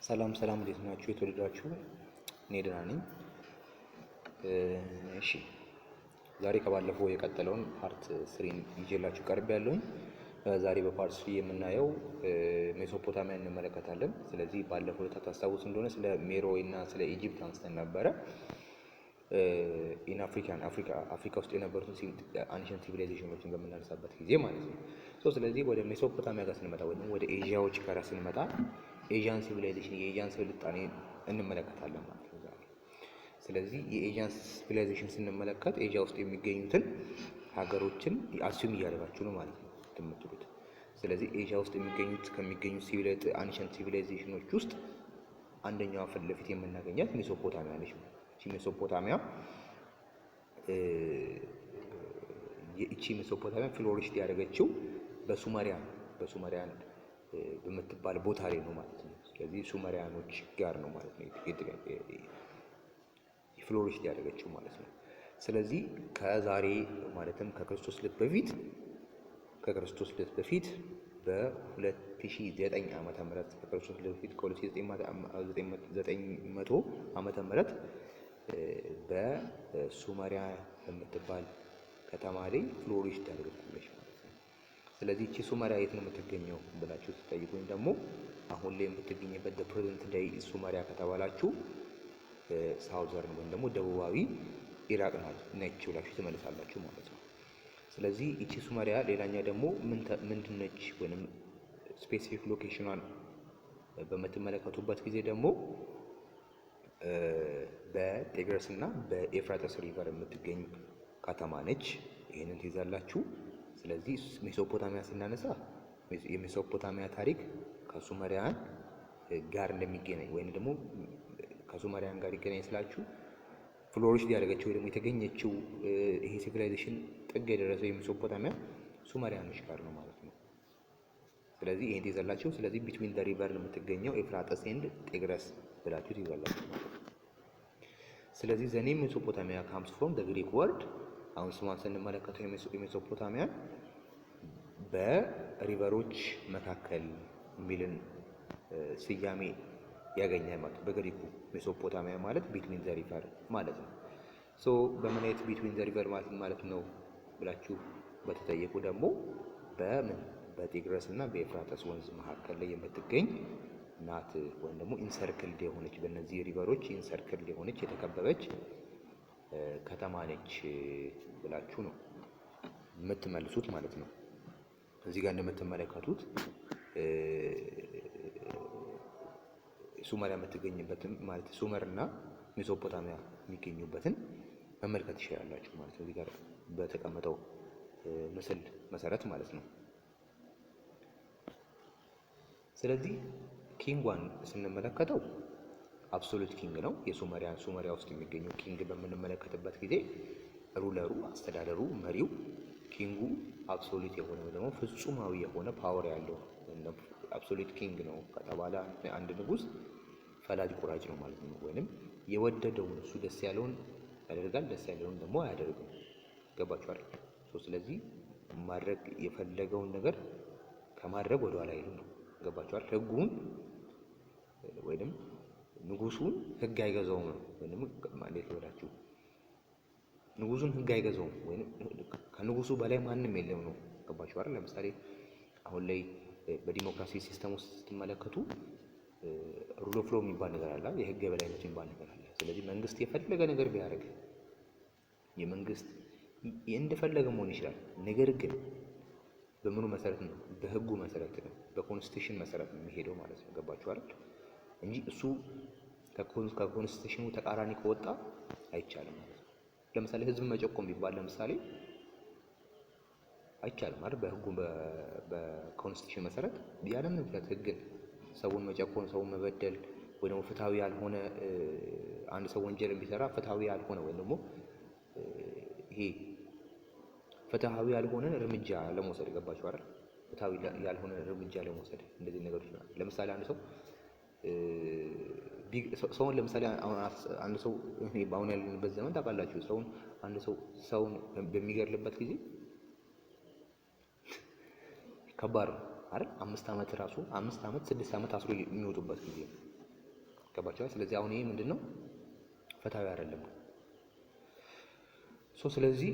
ሰላም እንዴት ናችሁ? የተወደዳችሁ እኔ ደህና ነኝ። እሺ ዛሬ ከባለፈው የቀጠለውን ፓርት 3 ይዤላችሁ ቀርብ ያለሁኝ። ዛሬ በፓርት 3 የምናየው ሜሶፖታሚያ እንመለከታለን። ስለዚህ ባለፈው ታስታውሱ እንደሆነ ስለ ሜሮይ እና ስለ ኢጂፕት አንስተን ነበረ። አፍሪካ ውስጥ የነበሩትን አንሸንት ሲቪላይዜሽኖችን በምናነሳበት ጊዜ ማለት ነው። ስለዚህ ወደ ሜሶፖታሚያ ጋር ስንመጣ ወይም ወደ ኤዥያዎች ጋር ስንመጣ ኤዥያን ሲቪላይዜሽን የኤዥያን ስልጣኔ እንመለከታለን ማለት ነው ዛሬ። ስለዚህ የኤዥያን ሲቪላይዜሽን ስንመለከት ኤዥያ ውስጥ የሚገኙትን ሀገሮችን አስዩም እያደረጋችሁ ነው ማለት ነው የምትሉት። ስለዚህ ኤዥያ ውስጥ ከሚገኙት አንሸንት ሲቪላይዜሽኖች ውስጥ አንደኛዋ ፊት ለፊት የምናገኛት ሜሶፖታሚያ ነች። ሜሶፖታሚያ ሜሶፖታሚያ ፍሎሪሽ ያደረገችው በሱመሪያን በምትባል ቦታ ላይ ነው ማለት ነው። ስለዚህ ሱመሪያኖች ጋር ነው ማለት ነው ፍሎሪሽ ያደረገችው ማለት ነው። ስለዚህ ከዛሬ ማለትም ከክርስቶስ ልደት በፊት በ2009 ዓመተ ምህረት ከክርስቶስ ልደት በፊት ከ2900 ዓመተ ምህረት በሱመሪያ በምትባል ከተማ ላይ ፍሎሪሽ ታደርጋለች ማለት ነው። ስለዚህ እቺ ሱመሪያ የት ነው የምትገኘው ብላችሁ ትጠይቁኝ ደግሞ አሁን ላይ የምትገኝበት ፕሬዘንት ዴይ ሱመሪያ ከተባላችሁ ሳውዘርን ወይም ደግሞ ደቡባዊ ኢራቅ ነች ብላችሁ ትመልሳላችሁ ማለት ነው። ስለዚህ እቺ ሱመሪያ ሌላኛ ደግሞ ምንድነች ወይንም ስፔሲፊክ ሎኬሽኗን በምትመለከቱበት ጊዜ ደግሞ በጤግረስ እና በኤፍራጥስ ሪቨር የምትገኝ ከተማ ነች። ይሄንን ትይዛላችሁ። ስለዚህ ሜሶፖታሚያ ስናነሳ የሜሶፖታሚያ ታሪክ ከሱመሪያን ጋር እንደሚገናኝ ወይም ደግሞ ከሱመሪያን ጋር ይገናኝ ስላችሁ ፍሎሪሽ ያደረገችው ወይ ደግሞ የተገኘችው ይሄ ሲቪላይዜሽን ጥግ የደረሰው የሜሶፖታሚያ ሱመሪያኖች ጋር ነው ማለት ነው። ስለዚህ ይሄን ትይዛላችሁ። ስለዚህ ቢትዊን ዘ ሪቨር የምትገኘው ኤፍራጥስ ኤንድ ጤግረስ ብላችሁ ትይዛላችሁ ማለት ነው። ስለዚህ ዘ ኔም ሜሶፖታሚያ ካምስ ፍሮም ዘ ግሪክ ወርድ። አሁን ስሟን ስንመለከተው የሜሶፖታሚያ በሪቨሮች መካከል የሚልን ስያሜ ያገኛል ማለት በግሪኩ ሜሶፖታሚያ ማለት ቢትዊን ዘ ሪቨር ማለት ነው። በምን አይነት ቢትዊን ዘ ሪቨር ማለት ነው ብላችሁ በተጠየቁ ደግሞ በጤግረስ እና በኤፍራጥስ ወንዝ መካከል ላይ የምትገኝ ናት ወይም ደግሞ ኢንሰርክልድ የሆነች በእነዚህ ሪቨሮች ኢንሰርክልድ የሆነች የተከበበች ከተማ ነች ብላችሁ ነው የምትመልሱት ማለት ነው። እዚህ ጋር እንደምትመለከቱት ሱመሪያ የምትገኝበትን ማለት ሱመርና ሜሶፖታሚያ የሚገኙበትን መመልከት ይችላላችሁ ማለት ነው። እዚህ ጋር በተቀመጠው ምስል መሰረት ማለት ነው። ስለዚህ ኪንጓን ስንመለከተው አብሶሉት ኪንግ ነው። ሱመሪያ ውስጥ የሚገኘው ኪንግ በምንመለከትበት ጊዜ ሩለሩ፣ አስተዳደሩ፣ መሪው ኪንጉ አብሶሉት የሆነ ወይ ደግሞ ፍጹማዊ የሆነ ፓወር ያለው አብሶሉት ኪንግ ነው ከተባለ አንድ ንጉስ ፈላጭ ቆራጭ ነው ማለት ነው። ወይንም የወደደውን እሱ ደስ ያለውን ያደርጋል፣ ደስ ያለውን ደግሞ አያደርግም። ገባችሁ አይደል? ስለዚህ ማድረግ የፈለገውን ነገር ከማድረግ ወደ ኋላ አይልም ነው። ገባችሁ አይደል? ህጉን ወይንም ንጉሱን ህግ አይገዛውም ነው። ወይንም ማለት ይወላችሁ ንጉሱን ህግ አይገዛውም ወይንም ከንጉሱ በላይ ማንም የለም ነው። ገባችሁ አይደል? ለምሳሌ አሁን ላይ በዲሞክራሲ ሲስተም ውስጥ ስትመለከቱ ሩል ኦፍ ሎው የሚባል ነገር አለ፣ የህግ የበላይነት የሚባል ነገር አለ። ስለዚህ መንግስት የፈለገ ነገር ቢያደርግ የመንግስት እንደፈለገ መሆን ይችላል። ነገር ግን በምኑ መሰረት ነው? በህጉ መሰረት ነው፣ በኮንስቲቱሽን መሰረት ነው የሚሄደው ማለት ነው። ገባችሁ አይደል? እንጂ እሱ ከኮንስቲቱሽኑ ተቃራኒ ከወጣ አይቻልም ማለት ነው። ለምሳሌ ህዝብ መጨቆም ቢባል ለምሳሌ አይቻልም አይደል? በህጉ በኮንስቲቱሽን መሰረት ያለምንም ምክንያት ህግን ሰውን መጨቆን፣ ሰውን መበደል ወይ ደግሞ ፍትሃዊ ያልሆነ አንድ ሰው ወንጀል ቢሰራ ፍትሃዊ ያልሆነ ወይ ደግሞ ይሄ ፍትሃዊ ያልሆነ እርምጃ ለመውሰድ ገባችሁ አይደል? ፍትሃዊ ያልሆነ እርምጃ ለመውሰድ እንደዚህ ነገሮች ነው። ለምሳሌ አንድ ሰውን ለምሳሌ አንድ ሰው በአሁን ያለንበት ዘመን ታውቃላችሁ፣ ሰውን በሚገድልበት ጊዜ ከባድ ነው አይደል? 5 ዓመት 6 ዓመት አስሮ የሚወጡበት ጊዜ ገባችኋል? ስለዚህ አሁን ይሄ ምንድነው ፍትሃዊ አይደለም። ስለዚህ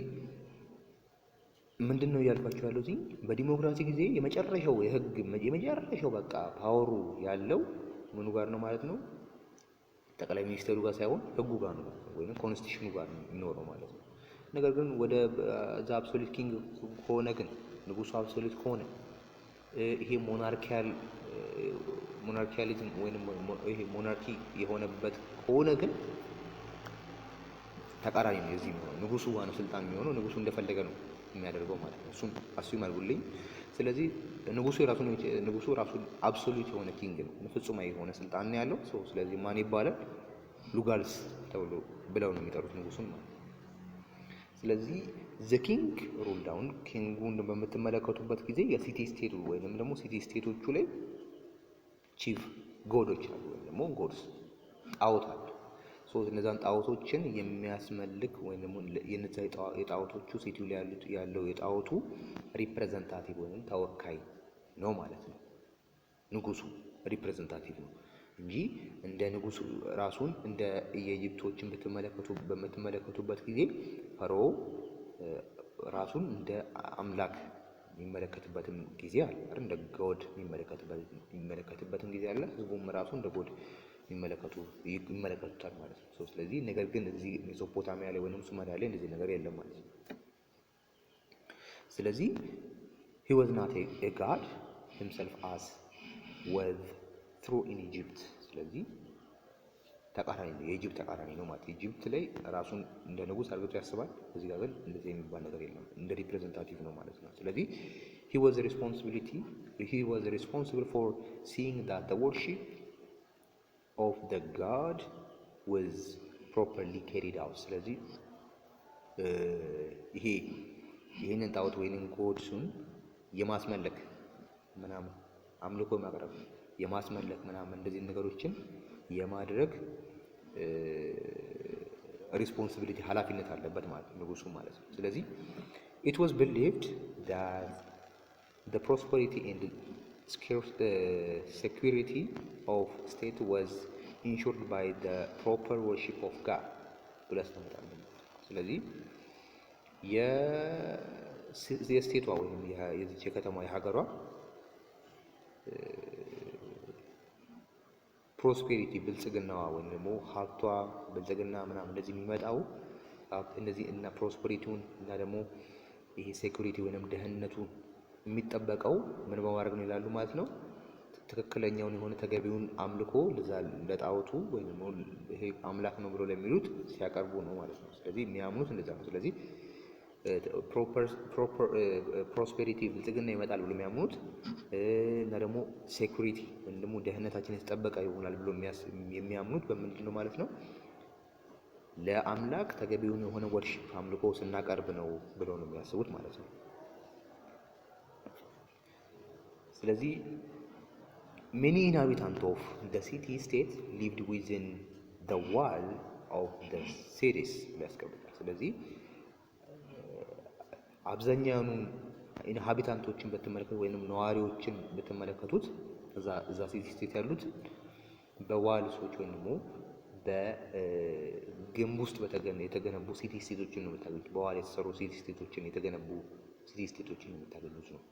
ምንድነው እያልኳቸው ያለው እዚህ በዲሞክራሲ ጊዜ የመጨረሻው የህግ የመጨረሻው በቃ ፓወሩ ያለው ምኑ ጋር ነው ማለት ነው? ጠቅላይ ሚኒስትሩ ጋር ሳይሆን ህጉ ጋር ነው ወይንም ኮንስቲቱሽኑ ጋር ነው የሚኖረው ማለት ነው። ነገር ግን ወደ ዛ አብሶሉት ኪንግ ከሆነ ግን ንጉሱ አብሶሉት ከሆነ ይሄ ሞናርኪያሊዝም ወይንም ይሄ ሞናርኪ የሆነበት ከሆነ ግን ተቃራኒ ነው። የዚህ ነው ንጉሱ ጋር ነው ስልጣን የሚሆነው። ንጉሱ እንደፈለገ ነው የሚያደርገው ማለት ነው። እሱም አስዩ ማልጉልኝ። ስለዚህ ንጉሱ ራሱ አብሶሉት የሆነ ኪንግ ነው፣ ፍጹማዊ የሆነ ስልጣን ነው ያለው። ስለዚህ ማን ይባላል? ሉጋልስ ተብሎ ብለው ነው የሚጠሩት ንጉሱን ማለት ነው። ስለዚህ ዘ ኪንግ ሩል ዳውን ኪንጉን በምትመለከቱበት ጊዜ የሲቲ ስቴቱ ወይንም ደግሞ ሲቲ ስቴቶቹ ላይ ቺፍ ጎዶች አሉ ወይም ደግሞ ጎድስ ጣዖት አለ። እነዛን ጣዖቶችን የሚያስመልክ ወይም ደግሞ የነዛ የጣዖቶቹ ሲቲው ላይ ያለው የጣዖቱ ሪፕሬዘንታቲቭ ወይም ተወካይ ነው ማለት ነው። ንጉሱ ሪፕሬዘንታቲቭ ነው እንጂ እንደ ንጉሱ ራሱን እንደ የኢጂፕቶችን በምትመለከቱበት ጊዜ ፈርዖ ራሱን እንደ አምላክ የሚመለከትበትም ጊዜ አለ አይደል? እንደ ጎድ የሚመለከትበትም ጊዜ አለ። ህዝቡም ራሱ እንደ ጎድ ይመለከቱታል ማለት ነው። ስለዚህ ነገር ግን እዚህ ሜሶፖታሚያ ላይ ወይንም ሱሜሪያ ላይ እንደዚህ ነገር የለም ማለት ነው። ስለዚህ he was not a god himself as was true in Egypt። ስለዚህ ተቃራኒ ነው፣ የኢጂፕት ተቃራኒ ነው ማለት ኢጂፕት ላይ ራሱን እንደ ንጉስ አድርጎ ያስባል። እዚህ ጋር ግን እንደዚህ የሚባል ነገር የለም፣ እንደ ሪፕሬዘንታቲቭ ነው ማለት ነው። ስለዚህ he was responsible for seeing that the worship of the god was properly carried out። ስለዚህ ይሄንን ጣዖት ወይንም ጎድሱን የማስመለክ ምናምን አምልኮ ማቅረብ የማስመለክ ምናምን እንደዚህ ነገሮችን የማድረግ ሪስፖንሲቢሊቲ ኃላፊነት አለበት ማለት ነው ንጉሱ ማለት ነው። ስለዚህ it was believed that the prosperity and security of state was ensured by the proper worship of God ብለስ ነው። ስለዚህ የስቴቷ ወይም የዚህ የከተማ የሀገሯ ፕሮስፔሪቲ ብልጽግናዋ ወይም ደግሞ ሀብቷ ብልጽግና ምናምን እንደዚህ የሚመጣው እነዚህ እና ፕሮስፔሪቲውን እና ደግሞ ይሄ ሴኩሪቲ ወይንም ደህንነቱ የሚጠበቀው ምን በማድረግ ነው ይላሉ ማለት ነው። ትክክለኛውን የሆነ ተገቢውን አምልኮ ለጣዖቱ ወይም ደግሞ ይሄ አምላክ ነው ብሎ ለሚሉት ሲያቀርቡ ነው ማለት ነው። ስለዚህ የሚያምኑት እንደዛ ነው። ስለዚህ ፕሮስፔሪቲ ብልጽግና ይመጣል ብሎ የሚያምኑት እና ደግሞ ሴኩሪቲ ወይም ደግሞ ደህንነታችን የተጠበቀ ይሆናል ብሎ የሚያምኑት በምንድን ነው ማለት ነው? ለአምላክ ተገቢውን የሆነ ወርሺፕ አምልኮ ስናቀርብ ነው ብለው ነው የሚያስቡት ማለት ነው። ስለዚህ many inhabitants of the city state lived within the wall of the cities ያስቀምጣል። ስለዚህ አብዛኛውን ኢንሃቢታንቶችን በተመለከቱ ወይንም ነዋሪዎችን በተመለከቱት እዛ ሲቲ ስቴት ያሉት በዋልሶች ወይም ደግሞ በግንብ ውስጥ የተገነቡ ሲቲ ስቴቶችን ነው የምታገኙት። በዋል የተሰሩ ሲቲ ስቴቶችን የተገነቡ ሲቲ ስቴቶችን ነው የምታገኙት ነው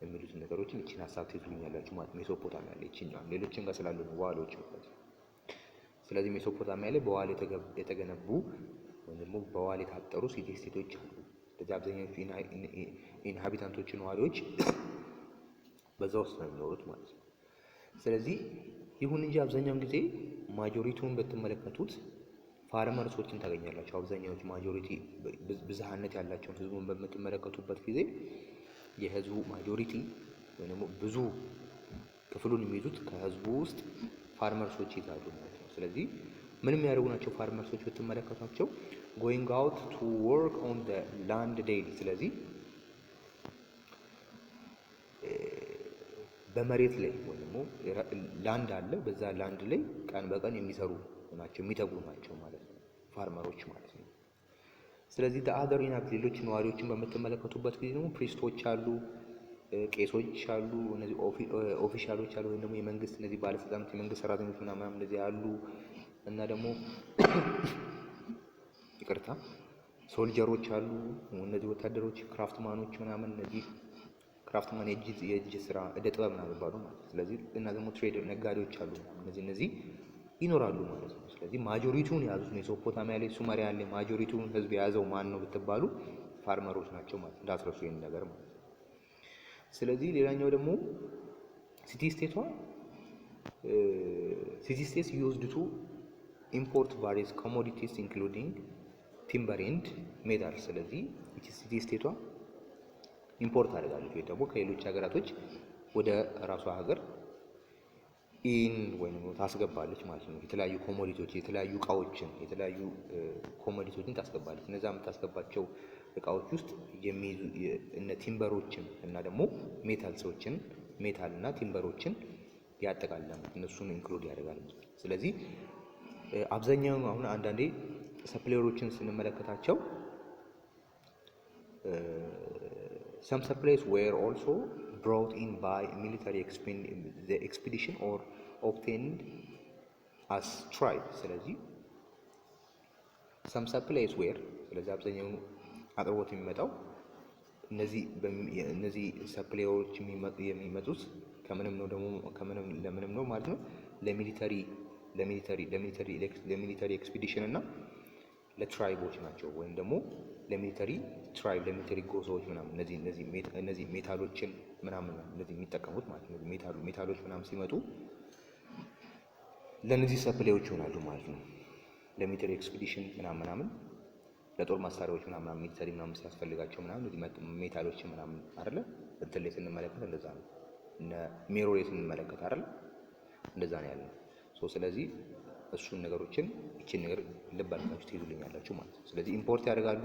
የሚሉት ነገሮችን እቺን ሀሳብ ትይዙልኛላችሁ ማለት ሜሶፖታሚያ ላይ እቺኛው ሌሎችን ጋር ስላሉ ነው ዋሎች ማለት ነው። ስለዚህ ሜሶፖታሚያ ላይ በዋል የተገነቡ ወይም ደግሞ በዋል የታጠሩ ሲቲ ስቴቶች አሉ። ስለዚህ አብዛኛዎቹ ኢንሃቢታንቶች ነዋሪዎች በዛ ውስጥ ነው የሚኖሩት ማለት ነው። ስለዚህ ይሁን እንጂ አብዛኛውን ጊዜ ማጆሪቲውን በተመለከቱት ፋርመርሶችን ታገኛላችሁ። አብዛኛዎቹ ማጆሪቲ ብዝሃነት ያላቸውን ህዝቡን በምትመለከቱበት ጊዜ የህዝቡ ማጆሪቲ ወይም ደግሞ ብዙ ክፍሉን የሚይዙት ከህዝቡ ውስጥ ፋርመርሶች ይዛሉ ማለት ነው። ስለዚህ ምን የሚያደርጉ ናቸው ፋርመርሶች ብትመለከቷቸው? going out to work on the land daily። ስለዚህ በመሬት ላይ ወይም ደግሞ ላንድ አለ፣ በዛ ላንድ ላይ ቀን በቀን የሚሰሩ ናቸው፣ የሚተጉ ናቸው ማለት ነው ፋርመሮች ማለት ነው። ስለዚህ አደር ኢናክት ሌሎች ነዋሪዎችን በምትመለከቱበት ጊዜ ደግሞ ፕሪስቶች አሉ፣ ቄሶች አሉ፣ እነዚህ ኦፊሻሎች አሉ፣ ወይም ደግሞ የመንግስት እነዚህ ባለስልጣኖች የመንግስት ሰራተኞች ምናምን እንደዚህ አሉ። እና ደግሞ ይቅርታ ሶልጀሮች አሉ፣ እነዚህ ወታደሮች፣ ክራፍትማኖች ምናምን እነዚህ ክራፍትማን የእጅ ስራ እደ ጥበብ ምናምን የሚባሉ ማለት ነው። ስለዚህ እና ደግሞ ትሬድ ነጋዴዎች አሉ፣ እነዚህ ይኖራሉ ማለት ነው። ስለዚህ ማጆሪቲውን የያዙት ሜሶፖታሚያ ላይ ሱመሪያ ላይ ማጆሪቲውን ህዝብ የያዘው ማን ነው ብትባሉ ፋርመሮች ናቸው ማለት ነው። እንዳትረሱ ይሄን ነገር ማለት ነው። ስለዚህ ሌላኛው ደግሞ ሲቲ ስቴትስ ዩዝድ ቱ ኢምፖርት ቫሪየስ ኮሞዲቲስ ኢንክሉዲንግ ቲምበር ኤንድ ሜታል። ስለዚህ ሲቲ ስቴቷ ኢምፖርት አድርጋለች ወይ ደግሞ ከሌሎች ሀገራቶች ወደ ራሷ ሀገር ወይም ታስገባለች ማለት ነው። የተለያዩ ኮሞዲቲዎች የተለያዩ እቃዎችን የተለያዩ ኮሞዲቲዎችን ታስገባለች። እነዛ የምታስገባቸው እቃዎች ውስጥ የሚይዙ እነ ቲምበሮችን እና ደግሞ ሜታል እና ቲምበሮችን ያጠቃልላል። እነሱን ኢንክሉድ ያደርጋል። ስለዚህ አብዛኛው አሁን አንዳንዴ ሰፕላየሮችን ስንመለከታቸው some supplies were also brought in by military expedition or obtained as tribe። ስለዚህ some supplies were ስለዚህ አብዛኛው አቅርቦት የሚመጣው እነዚህ ሰፕላየሮች የሚመጡት ከምንም ነው ደግሞ ለምንም ነው ማለት ነው ለሚሊተሪ ኤክስፒዲሽን እና ለትራይቦች ናቸው ወይም ደግሞ ለሚሊተሪ ጎዞዎች ምናምን እነዚህ ሜታሎችን ምናምን እነዚህ የሚጠቀሙት ማለት ነው። ሜታሎች ምናምን ሲመጡ ለነዚህ ሰፕላዮች ይሆናሉ ማለት ነው። ለሚሊተሪ ኤክስፒዲሽን ምናምን ለጦር መሳሪያዎች ምናምን ሚሊተሪ ምናምን ሲያስፈልጋቸው ምናምን ሜታሎች ምናምን አይደለ እንትን ላይ ስንመለከት እንደዛ ነው። እነ ሜሮ ላይ ስንመለከት አይደለ እንደዛ ነው ያለው። ስለዚህ እሱን ነገሮችን እቺን ነገር ልብ አድርጋችሁ ትይዙልኛላችሁ ማለት ነው። ስለዚህ ኢምፖርት ያደርጋሉ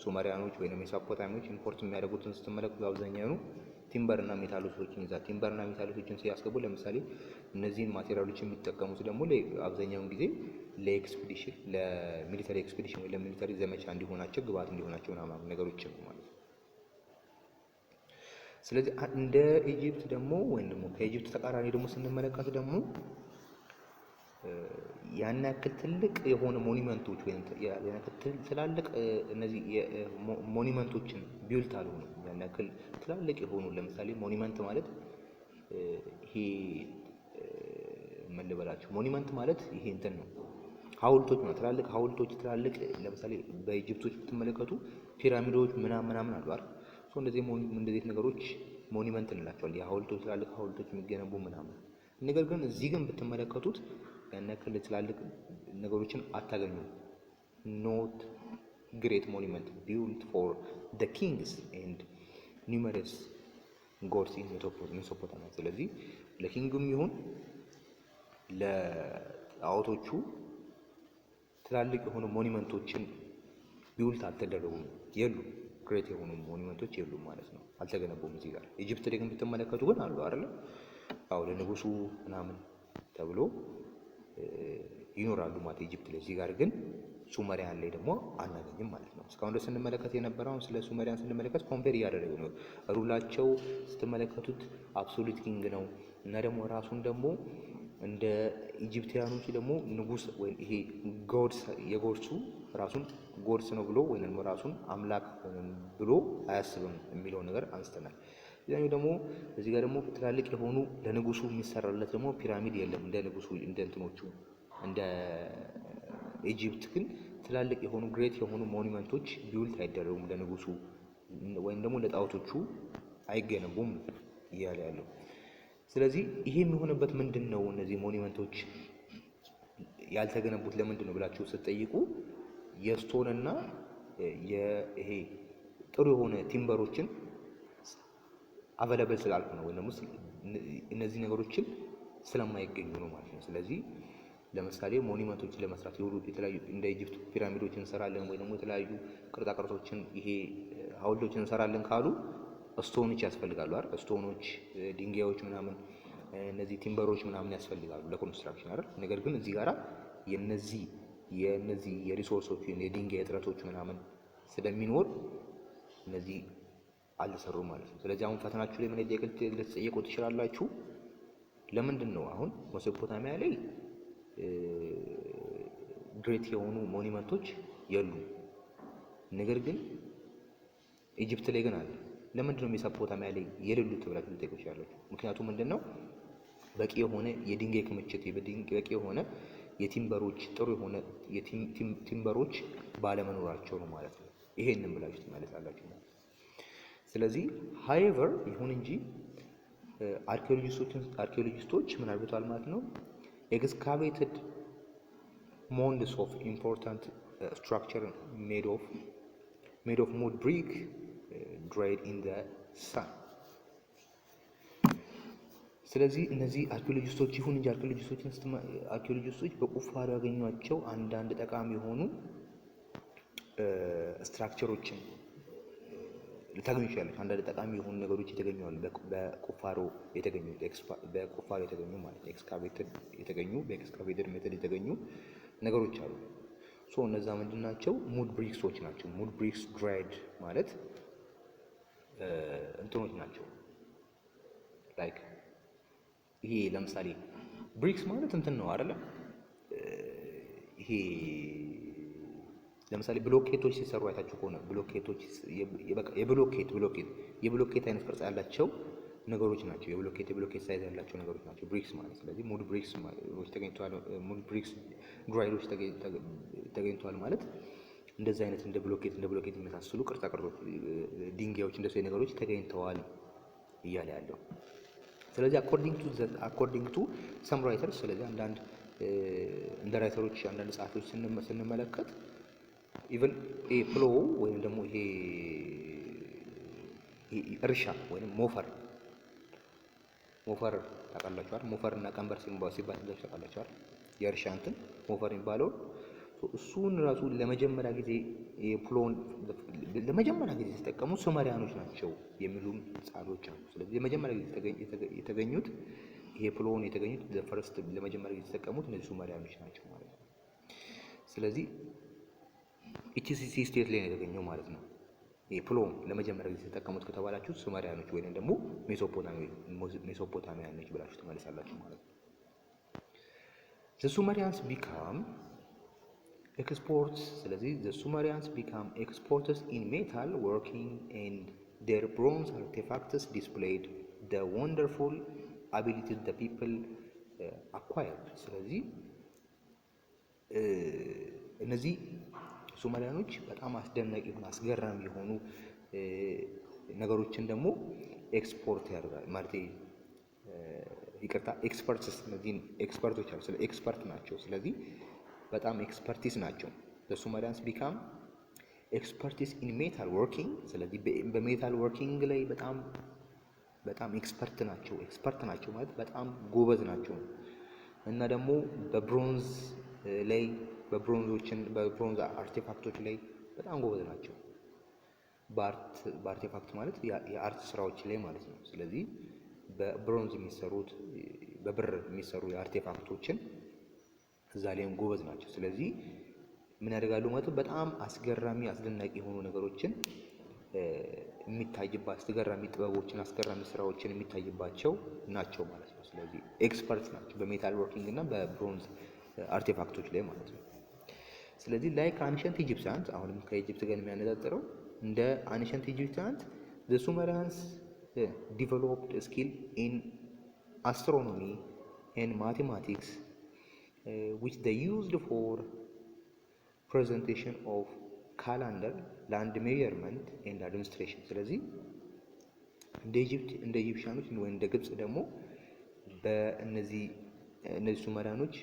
ሱመሪያኖች ወይንም ሜሶፖታሚያኖች። ኢምፖርት የሚያደርጉትን ስትመለከቱ አብዛኛው ቲምበር እና ሜታሎችን ይዛል። ቲምበር እና ሜታሎችን ሲያስገቡ ለምሳሌ እነዚህን ማቴሪያሎች የሚጠቀሙት ደግሞ አብዛኛውን ጊዜ ለኤክስፒዲሽን ለሚሊተሪ ኤክስፒዲሽን ወይ ለሚሊተሪ ዘመቻ እንዲሆናቸው ግብአት እንዲሆናቸው ምናምን ነገሮች ማለት ነው። ስለዚህ እንደ ኢጂፕት ደግሞ ወይም ደግሞ ከኢጂፕት ተቃራኒ ደግሞ ስንመለከት ደግሞ ያን ያክል ትልቅ የሆነ ሞኒመንቶች ወይም ትላልቅ እነዚህ ሞኒመንቶችን ቢውልት አልሆኑም። ያን ያክል ትላልቅ የሆኑ ለምሳሌ ሞኒመንት ማለት ይሄ ምን ልበላችሁ፣ ሞኒመንት ማለት ይሄ እንትን ነው፣ ሐውልቶች ነው። ትላልቅ ሐውልቶች ትላልቅ ለምሳሌ በኢጂፕቶች ብትመለከቱ ፒራሚዶች ምናምን አሉ አይደል? እንደዚህ ነገሮች ሞኒመንት እንላቸዋለን። የሐውልቶች ትላልቅ ሐውልቶች የሚገነቡ ምናምን። ነገር ግን እዚህ ግን ብትመለከቱት ያን ያክል ትላልቅ ነገሮችን አታገኙም። ኖት ግሬት ሞኒመንት ቢልት ፎር ዘ ኪንግስ ኤንድ ኒውመረስ ጎድስ ኢን ሜሶፖታሚያ። ስለዚህ ለኪንግም ይሁን ለጣዖቶቹ ትላልቅ የሆኑ ሞኒመንቶችን ቢውልት አልተደረጉም፣ የሉም። ግሬት የሆኑ ሞኒመንቶች የሉም ማለት ነው፣ አልተገነቡም። እዚህ ጋር ኢጂፕት ላይ ግን ብትመለከቱ ግን አሉ አይደል? አዎ ለንጉሱ ምናምን ተብሎ ይኖራሉ ማለት ኢጂፕት ላይ። እዚህ ጋር ግን ሱመሪያን ላይ ደግሞ አናገኝም ማለት ነው። እስካሁን ድረስ ስንመለከት የነበረው ስለ ሱመሪያን ስንመለከት ኮምፔር እያደረገ ነው። ሩላቸው ስትመለከቱት አብሶሉት ኪንግ ነው እና ደግሞ ራሱን ደግሞ እንደ ኢጂፕቲያኖች ደግሞ ንጉስ ወይ ይሄ ጎድስ የጎድሱ ራሱን ጎድስ ነው ብሎ ወይንም ራሱን አምላክ ብሎ አያስብም የሚለው ነገር አንስተናል። ሌላኛው ደግሞ እዚህ ጋር ደግሞ ትላልቅ የሆኑ ለንጉሱ የሚሰራለት ደግሞ ፒራሚድ የለም። እንደ ንጉሱ እንደ እንትኖቹ እንደ ኢጂፕት ግን ትላልቅ የሆኑ ግሬት የሆኑ ሞኒመንቶች ቢውልት አይደረጉም ለንጉሱ ወይም ደግሞ ለጣዖቶቹ አይገነቡም እያለ ያለው። ስለዚህ ይሄ የሚሆንበት ምንድን ነው? እነዚህ ሞኒመንቶች ያልተገነቡት ለምንድን ነው ብላችሁ ስትጠይቁ የስቶን እና ይሄ ጥሩ የሆነ ቲምበሮችን አቬለብል ስላልሆነ ወይ ደግሞ እነዚህ ነገሮችን ስለማይገኙ ነው ማለት ነው። ስለዚህ ለምሳሌ ሞኒመንቶችን ለመስራት የተለያዩ እንደ ኢጂፕት ፒራሚዶችን እንሰራለን ወይ ደግሞ የተለያዩ ቅርጻ ቅርጾችን ይሄ ሐውልቶችን እንሰራለን ካሉ ስቶኖች ያስፈልጋሉ አይደል? ስቶኖች፣ ድንጋዮች ምናምን እነዚህ ቲምበሮች ምናምን ያስፈልጋሉ ለኮንስትራክሽን አይደል? ነገር ግን እዚህ ጋራ የነዚህ የሪሶርሶች የድንጋይ እጥረቶች ምናምን ስለሚኖር እነዚህ አልተሰሩም ማለት ነው። ስለዚህ አሁን ፈተናችሁ ላይ ምን ልትጠየቁ ትችላላችሁ? ለምንድን ነው አሁን ሜሶፖታሚያ ላይ ግሬት የሆኑ ሞኒመንቶች የሉም፣ ነገር ግን ኢጅፕት ላይ ግን አለ። ለምንድን ነው ሜሶፖታሚያ ላይ የሌሉት ብላችሁ ልትጠይቁ ትችላላችሁ? ምክንያቱም ምንድነው በቂ የሆነ የድንጋይ ክምችት፣ በቂ የሆነ የቲምበሮች ጥሩ የሆነ የቲምበሮች ባለመኖራቸው ነው ማለት ነው። ይሄንን ብላችሁ ትመለሳላችሁ ማለት ነው። ስለዚህ however ይሁን እንጂ አርኪኦሎጂስቶች ምን አድርገዋል ማለት ነው? excavated mounds of important structure made of mud brick dried in the sun። ስለዚህ እነዚህ አርኪኦሎጂስቶች ይሁን እንጂ አርኪኦሎጂስቶች በቁፋሮ ያገኟቸው አንዳንድ ጠቃሚ የሆኑ ስትራክቸሮችን ልታገኙ ይችላል። አንዳንድ ጠቃሚ የሆኑ ነገሮች የተገኙ በቁፋሮ የተገኙ ማለት ኤክስካቬትድ የተገኙ በኤክስካቬትድ ሜተድ የተገኙ ነገሮች አሉ። ሶ እነዛ ምንድናቸው? ሙድ ብሪክሶች ናቸው። ሙድ ብሪክስ ድራይድ ማለት እንትኖች ናቸው። ላይክ ይሄ ለምሳሌ ብሪክስ ማለት እንትን ነው አይደለ? ይሄ ለምሳሌ ብሎኬቶች ሲሰሩ አይታችሁ ከሆነ ብሎኬቶች የብሎኬት አይነት ቅርጽ ያላቸው ነገሮች ናቸው። የብሎኬት ሳይዝ ያላቸው ነገሮች ናቸው ብሪክስ ማለት። ስለዚህ ሙድ ብሪክስ ተገኝተዋል፣ ሙድ ብሪክስ ድራይዶች ተገኝተዋል ማለት እንደዚህ አይነት እንደ ብሎኬት የሚመሳሰሉ ቅርጻ ቅርጾች፣ ድንጋዮች፣ እንደዚህ አይነት ነገሮች ተገኝተዋል እያለ ያለው። ስለዚህ አኮርዲንግ ቱ ሰም ራይተርስ፣ ስለዚህ አንዳንድ እንደ ራይተሮች አንዳንድ ጸሐፊዎች ስንመለከት ኢቨን ፕሎ ወይም ደግሞ ይሄ እርሻ ወይም ሞፈር ታውቃላችሁ አይደል? ሞፈር እና ቀንበር ሲባል ታውቃላችሁ አይደል? የእርሻ እንትን ሞፈር የሚባለው እሱን ራሱ ለመጀመሪያ ጊዜ የፕሎን ለመጀመሪያ ጊዜ የተጠቀሙ ሱመሪያኖች ናቸው የሚሉም ጻፎች አሉ። ስለዚህ ለመጀመሪያ ጊዜ የተገኙት ይሄ ፕሎን የተገኙት ፈርስት ለመጀመሪያ ጊዜ የተጠቀሙት እነዚህ ሱመሪያኖች ናቸው ማለት ነው። ስለዚህ ኢቲሲሲ ስቴት ላይ ነው የተገኘው ማለት ነው። ይሄ ፕሎን ለመጀመሪያ ጊዜ የተጠቀሙት ከተባላችሁ ሱመሪያኖች ወይም ደግሞ ሜሶፖታሚያኖች ብላችሁ ትመልሳላችሁ ማለት ነው። The Sumerians become experts። ስለዚህ the Sumerians become experts in metal working and their bronze artifacts displayed the wonderful abilities the people acquired። ስለዚህ እነዚህ ሱመሪያኖች በጣም አስደናቂ የሆኑ አስገራሚ የሆኑ ነገሮችን ደግሞ ኤክስፖርት ያደርጋል ማለት ኤክስፐርትስ፣ እነዚህን ኤክስፐርቶች አሉ። ስለ ኤክስፐርት ናቸው። ስለዚህ በጣም ኤክስፐርቲስ ናቸው። ለሱመሪያንስ ቢካም ኤክስፐርቲስ ኢን ሜታል ወርኪንግ። ስለዚህ በሜታል ወርኪንግ ላይ በጣም ኤክስፐርት ናቸው ማለት በጣም ጎበዝ ናቸው። እና ደግሞ በብሮንዝ ላይ በብሮንዝ አርቲፋክቶች ላይ በጣም ጎበዝ ናቸው። በአርቲፋክት ማለት የአርት ስራዎች ላይ ማለት ነው። ስለዚህ በብሮንዝ የሚሰሩት በብር የሚሰሩ የአርቲፋክቶችን እዛ ላይም ጎበዝ ናቸው። ስለዚህ ምን ያደርጋሉ ማለት በጣም አስገራሚ አስደናቂ የሆኑ ነገሮችን የሚታይባቸው አስገራሚ ጥበቦችን አስገራሚ ስራዎችን የሚታይባቸው ናቸው ማለት ነው። ስለዚህ ኤክስፐርት ናቸው በሜታል ወርኪንግ እና በብሮንዝ አርቲፋክቶች ላይ ማለት ነው። ስለዚህ ላይክ አንሸንት ኢጂፕሲያንስ፣ አሁንም ከኢጂፕት ጋር የሚያነጻጽረው እንደ አንሸንት ኢጂፕሲያንስ the Sumerians developed skill in astronomy and mathematics which they used for presentation of calendar, land measurement and administration። ስለዚህ እንደ ኢጂፕሽያኖች ወይ እንደ ግብጽ ደግሞ በእነዚህ ሱመሪያኖች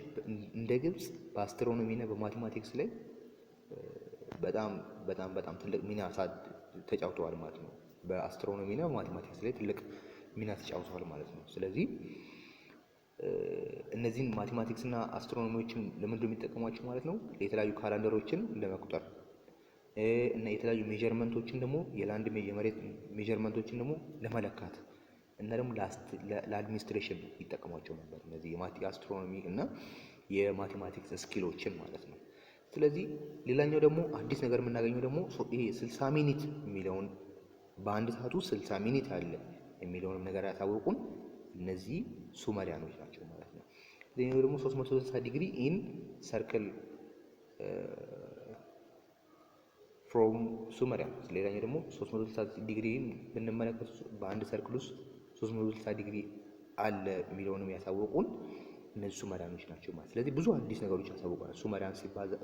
እንደ ግብጽ በአስትሮኖሚ እና በማቴማቲክስ ላይ በጣም ትልቅ ሚና ተጫውተዋል ማለት ነው። በአስትሮኖሚ እና በማቴማቲክስ ላይ ትልቅ ሚና ተጫውተዋል ማለት ነው። ስለዚህ እነዚህን ማቴማቲክስ እና አስትሮኖሚዎችን ለምንድን ነው የሚጠቀሟቸው ማለት ነው? የተለያዩ ካላንደሮችን ለመቁጠር እና የተለያዩ ሜዠርመንቶችን ደግሞ የላንድ የመሬት ሜዠርመንቶችን ደግሞ ለመለካት እና ደግሞ ለአድሚኒስትሬሽን ይጠቀሟቸው ነበር። እነዚህ የአስትሮኖሚ እና የማቴማቲክስ ስኪሎችን ማለት ነው። ስለዚህ ሌላኛው ደግሞ አዲስ ነገር የምናገኘው ደግሞ ይሄ 60 ሚኒት የሚለውን በአንድ ሰዓት ውስጥ 60 ሚኒት አለ የሚለውንም ነገር ያሳወቁን እነዚህ ሱመሪያኖች ናቸው ማለት ነው። ሌላኛው ደግሞ 360 ዲግሪ ኢን ሰርክል ፍሮም ሱመሪያ። ሌላኛው ደግሞ 360 ዲግሪ ብንመለከት በአንድ ሰርክል ውስጥ 360 ዲግሪ አለ የሚለውንም ያሳወቁን እነዚህ ሱመሪያኖች ናቸው ማለት። ስለዚህ ብዙ አዲስ ነገሮች ያሳወቁናል። ሱመሪያን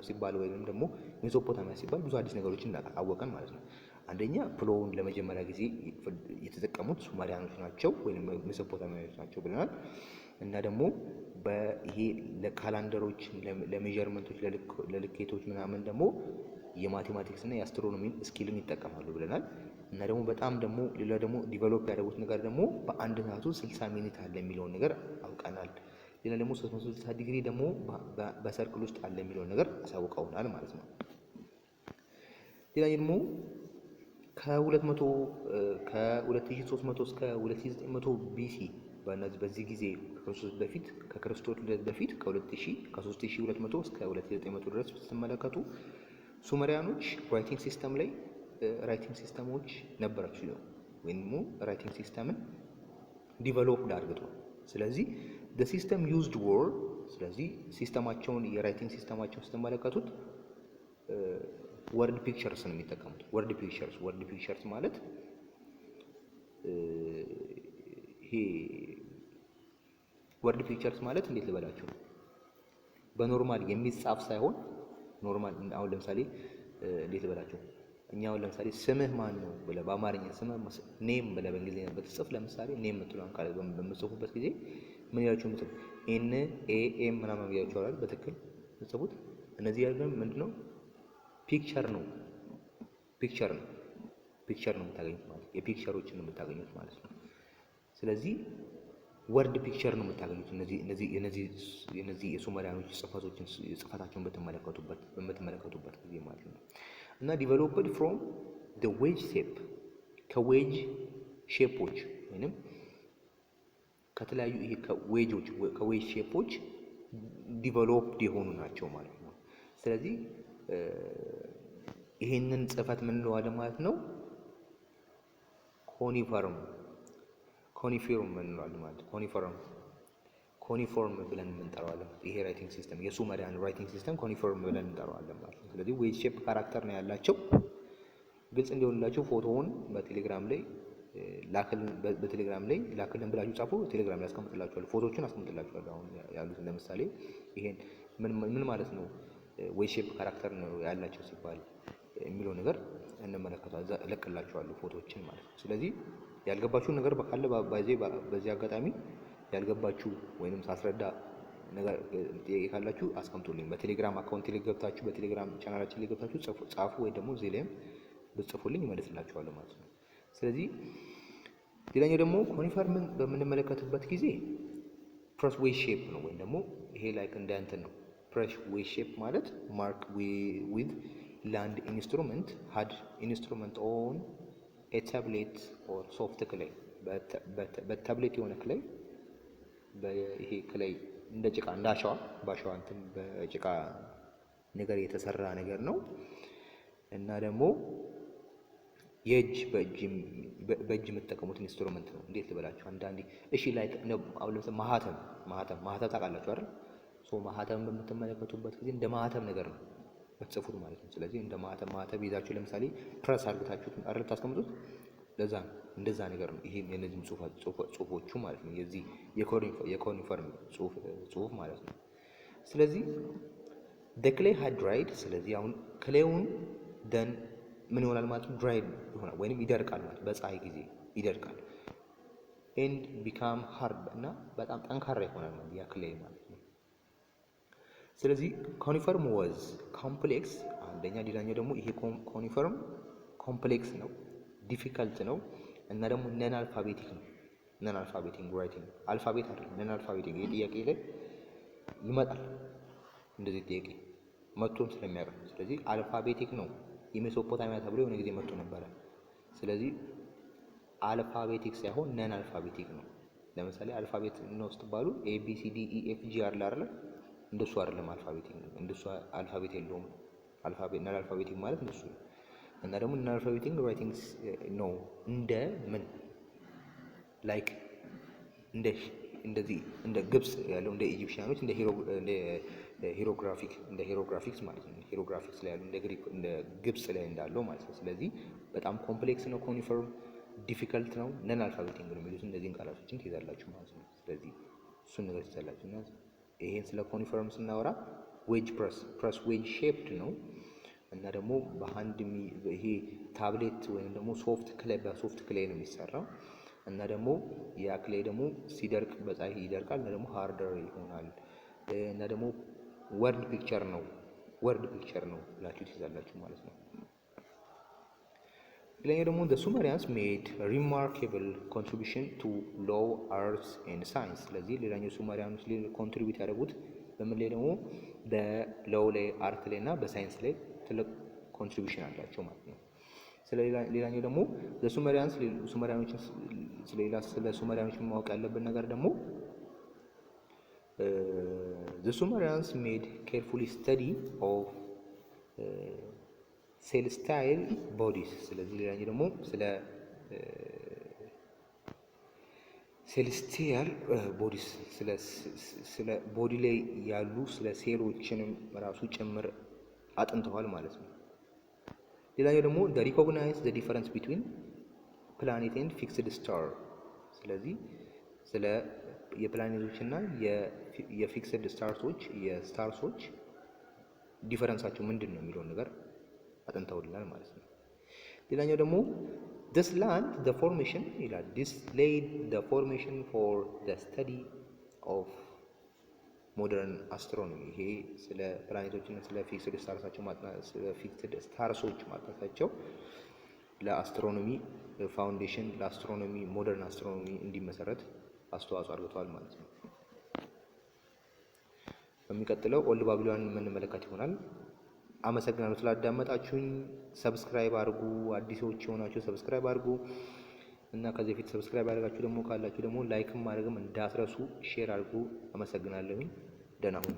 ሲባል ወይም ደግሞ ሜሶፖታሚያ ሲባል ብዙ አዲስ ነገሮችን አወቀን ማለት ነው። አንደኛ ፕሎውን ለመጀመሪያ ጊዜ የተጠቀሙት ሱመሪያኖች ናቸው ወይም ሜሶፖታሚያኖች ናቸው ብለናል። እና ደግሞ በይሄ ለካላንደሮች፣ ለሜዠርመንቶች፣ ለልኬቶች ምናምን ደግሞ የማቴማቲክስ እና የአስትሮኖሚ ስኪልን ይጠቀማሉ ብለናል። እና ደግሞ በጣም ደግሞ ሌላ ደግሞ ዲቨሎፕ ያደረጉት ነገር ደግሞ በአንድ ሰዓት ውስጥ 60 ሚኒት አለ የሚለውን ነገር አውቀናል። ሌላ ደግሞ 360 ዲግሪ ደግሞ በሰርክል ውስጥ አለ የሚለውን ነገር አሳውቀውናል ማለት ነው። ሌላ ደግሞ ከ2300 እስከ 2900 ቢሲ በዚህ ጊዜ ከክርስቶስ ልደት በፊት ከ3200 እስከ 2900 ድረስ ስትመለከቱ ሱመሪያኖች ራይቲንግ ሲስተሞች ነበራቸው ወይም ራይቲንግ ሲስተምን ዲቨሎፕድ አድርገው። ስለዚህ the system used word ስለዚህ ሲስተማቸውን የራይቲንግ ሲስተማቸውን ስትመለከቱት ወርድ ፒክቸርስ ነው የሚጠቀሙት። ወርድ ፒክቸርስ ማለት ይሄ ወርድ ፒክቸርስ ማለት እንዴት ልበላችሁ፣ በኖርማል የሚጻፍ ሳይሆን ኖርማል አሁን ለምሳሌ እንዴት ልበላችሁ፣ እኛ አሁን ለምሳሌ ስምህ ማን ነው ብለህ በአማርኛ ስምህ ኔም ብለህ በእንግሊዝኛ ብትጽፍ ለምሳሌ ኔም የምትለውን ቃል በምትጽፉበት ጊዜ ምን ያላችሁ ምትጽፉ NAM ምናምን ብያችሁ አይደል? በትክክል ምትጽፉት እነዚህ ያለው ምንድነው? ፒክቸር ነው የምታገኙት ማለት የፒክቸሮችን ነው የምታገኙት ማለት ነው። ስለዚህ ወርድ ፒክቸር ነው የምታገኙት እነዚህ የሱመሪያኖች ጽፈታቸውን በምትመለከቱበት ጊዜ ማለት ነው። እና ዲቨሎፕድ ፍሮም the wedge shape ከዌጅ ሼፖች ወይንም ከተለያዩ ይሄ ከዌጅ ሼፖች ዲቨሎፕድ የሆኑ ናቸው ማለት ነው። ስለዚህ ይሄንን ጽፈት ምን እንለዋለን ማለት ነው? ኮኒፎርም እንለዋለን ማለት ነው። ኮኒፎርም ብለን እንጠራዋለን። ይሄ ራይቲንግ ሲስተም የሱመሪያን ራይቲንግ ሲስተም ኮኒፎርም ብለን እንጠራዋለን ማለት ነው። ስለዚህ ዌጅ ሼፕ ካራክተር ነው ያላቸው። ግልጽ እንዲሆንላችሁ ፎቶውን በቴሌግራም ላይ ላክልን ብላችሁ ጻፉ። ቴሌግራም ላይ አስቀምጥላችኋለሁ፣ ፎቶዎችን አስቀምጥላችኋለሁ። አሁን ያሉት ለምሳሌ ይሄን ምን ማለት ነው ዌጅ ሼፕ ካራክተር ነው ያላቸው ሲባል የሚለው ነገር እንመለከታለን። እለቅላችኋለሁ ፎቶዎችን ማለት ነው። ስለዚህ ያልገባችሁ ነገር ካለ በዚህ አጋጣሚ ያልገባችሁ ወይንም ሳስረዳ ነገር ጥያቄ ካላችሁ አስቀምጡልኝ። በቴሌግራም አካውንት ላይ ገብታችሁ በቴሌግራም ቻናላችን ላይ ገብታችሁ ጻፉ፣ ወይ ደግሞ እዚህ ላይም ብትጽፉልኝ እመልስላችኋለሁ ማለት ነው። ስለዚህ ሌላኛው ደግሞ ኮኒፈርምን በምንመለከትበት ጊዜ ፕሬስ ዌጅ ሼፕ ነው፣ ወይም ደግሞ ይሄ ላይክ እንደ እንትን ነው። ፕሬስ ዌጅ ሼፕ ማለት ማርክ ዊዝ ላንድ ኢንስትሩመንት ሃድ ኢንስትሩመንት ኦን ኤ ታብሌት ኦር ሶፍት ክሌይ በታብሌት የሆነ ክሌይ ይሄ ክሌይ እንደ ጭቃ እንደ አሸዋ በአሸዋ እንትን በጭቃ ነገር የተሰራ ነገር ነው። እና ደግሞ በእጅ የምትጠቀሙት ኢንስትሩመንት ነው። እንዴት ልበላችሁ አንዳንዴ እሺ ላይክ አሁን ለምሳሌ ማህተም ታውቃላችሁ አይደል? ማህተም በምትመለከቱበት ጊዜ እንደ ማህተም ነገር ነው የምትጽፉት ማለት ነው። ስለዚህ እንደ ማህተም ይዛችሁ ለምሳሌ ፕረስ አድርጋችሁ አይደል ታስቀምጡት፣ ለዛ ነው እንደዛ ነገር ነው። ይሄ የነዚህም ጽሁፎቹ ማለት ነው የዚህ የኮኒፈርም ጽሁፍ ማለት ነው። ስለዚህ the clay had dried ስለዚህ አሁን ክሌውን ደን ምን ይሆናል ማለት ነው? ድራይድ ይሆናል ወይንም ይደርቃል ማለት በፀሐይ ጊዜ ይደርቃል። and become hard እና በጣም ጠንካራ ይሆናል ማለት ያ ክሌይ ማለት ነው። ስለዚህ ኮኒፈርም was complex አንደኛ፣ ሌላኛው ደግሞ ይሄ ኮኒፈርም ኮምፕሌክስ ነው፣ ዲፊካልት ነው እና ደግሞ ነን አልፋቤቲክ ነው። ነን አልፋቤቲክ ራይቲንግ አልፋቤት አይደለም፣ ነን አልፋቤቲክ። ይሄ ጥያቄ ላይ ይመጣል እንደዚህ ጥያቄ መጥቶም ስለሚያውቅ፣ ስለዚህ አልፋቤቲክ ነው የሜሶፖታሚያ ተብሎ የሆነ ጊዜ መጥቶ ነበረ። ስለዚህ አልፋቤቲክ ሳይሆን ነን አልፋቤቲክ ነው። ለምሳሌ አልፋቤት ነው ስትባሉ ABCDEFG አይደል? እንደሱ አይደለም አልፋቤቲክ ነው። እንደሱ አልፋቤት የለውም። ነን አልፋቤቲክ ማለት እንደሱ ነው። እና ደግሞ ነን አልፋቤቲክ ራይቲንግስ ነው እንደ ምን ላይክ እንደዚህ እንደ ግብጽ ያለው እንደ ኢጂፕሽያኖች እንደ ሂሮግራፊክስ ማለት ነው። ሂሮግራፊክስ ላይ ያለው እንደ ግብጽ ላይ እንዳለው ማለት ነው። ስለዚህ በጣም ኮምፕሌክስ ነው፣ ኮኒፈርም ዲፊከልት ነው። ነን አልፋቤቲክ ነው የሚሉት እነዚህን ቃላቶችን ትይዛላችሁ ማለት ነው። ስለዚህ እሱን ነገር ትይዛላችሁ እና ይሄን ስለ ኮኒፈርም ስናወራ ዌጅ ፕረስ ዌጅ ሼፕድ ነው እና ደግሞ በሃንድ ይሄ ታብሌት ወይም ደግሞ በሶፍት ክሌይ ነው የሚሰራው እና ደግሞ ያ ክሌይ ደግሞ ሲደርቅ በፀሐይ ይደርቃል እና ደግሞ ሃርደር ይሆናል እና ደግሞ ወርድ ፒክቸር ነው ብላችሁ ትይዛላችሁ ማለት ነው። ሌላኛው ደግሞ the Sumerians made remarkable contribution to law, arts and science። ስለዚህ ሌላኛው ሱመሪያኖች ኮንትሪቢዩት ያደረጉት በምን ላይ ደግሞ በሎው ላይ፣ አርት ላይ እና በሳይንስ ላይ ትልቅ ኮንትሪቢዩሽን አላቸው ማለት ነው። ሌላኛው ደግሞ ስለ ሱመሪያኖች ማወቅ ያለብን ነገር ደግሞ the Sumerians made carefully study of celestial bodies። ስለዚህ ሌላኛው ደግሞ ስለ ሴሌስቲያል ቦዲስ ስለ ቦዲ ላይ ያሉ ስለ ሴሎችንም ራሱ ጭምር አጥንተዋል ማለት ነው። ሌላኛው ደግሞ recognize the difference between planet and fixed star። ስለዚህ ስለ የፕላኔቶች እና የፊክስድ የስታርሶች ዲፈረንሳቸው ምንድን ነው የሚለውን ነገር አጥንተውልናል ማለት ነው። ሌላኛው ደግሞ this land the formation ይላል this laid the formation for the study of modern astronomy። ይሄ ስለ ፕላኔቶች እና ስለ ፊክስድ ስታርሶች ማጥናታቸው ለአስትሮኖሚ ፋውንዴሽን ለአስትሮኖሚ ሞደርን አስትሮኖሚ እንዲመሰረት አስተዋጽኦ አድርገዋል ማለት ነው። በሚቀጥለው ኦልድ ባቢሎን የምንመለከት ይሆናል። አመሰግናለሁ ስላዳመጣችሁኝ። ሰብስክራይብ አድርጉ፣ አዲሶች የሆናችሁ ሰብስክራይብ አድርጉ እና ከዚህ በፊት ሰብስክራይብ ያደርጋችሁ ደግሞ ካላችሁ ደግሞ ላይክም ማድረግም እንዳትረሱ፣ ሼር አድርጉ። አመሰግናለሁኝ። ደህና ሁኑ።